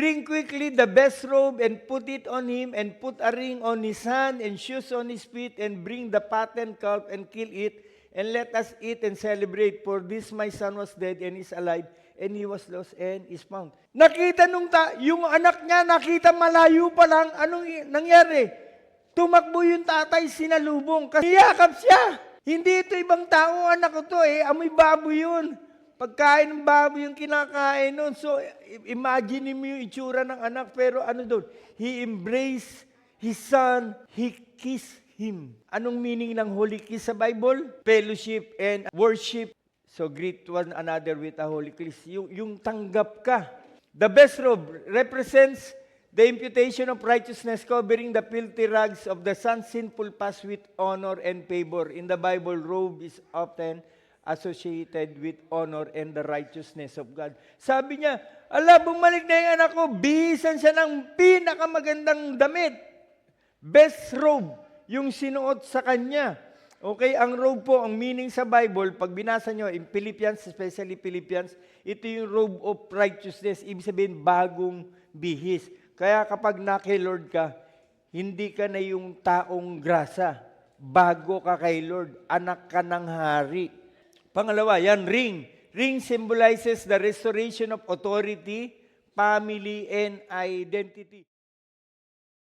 Bring quickly the best robe and put it on him, and put a ring on his hand and shoes on his feet, and bring the fattened calf and kill it, and let us eat and celebrate. For this my son was dead and is alive, and he was lost and is found. Nakita yung anak niya, nakita malayo pa lang, anong nangyari? Tumakbo yung tatay, sinalubong, kasi yakap siya. Hindi ito ibang tao, anak ko to amoy baboy yun. Pagkain ng baboy yung kinakain nun. So, imagine mo yung itsura ng anak, pero ano doon? He embraced his son, he kissed him. Anong meaning ng holy kiss sa Bible? Fellowship and worship. So, greet one another with a holy kiss. Yung tanggap ka. The best robe represents the imputation of righteousness, covering the filthy rags of the son's sinful past with honor and favor. In the Bible, robe is often associated with honor and the righteousness of God. Sabi niya, bumalik na yung anak ko, bihisan siya ng pinakamagandang damit. Best robe, yung sinuot sa kanya. Okay, ang robe po, ang meaning sa Bible, pag binasa nyo, in Philippians, especially Philippians, ito yung robe of righteousness. Ibig sabihin, bagong bihis. Kaya kapag naki-Lord ka, hindi ka na yung taong grasa. Bago ka kay Lord, anak ka ng hari. Pangalawa, yan, ring. Ring symbolizes the restoration of authority, family, and identity.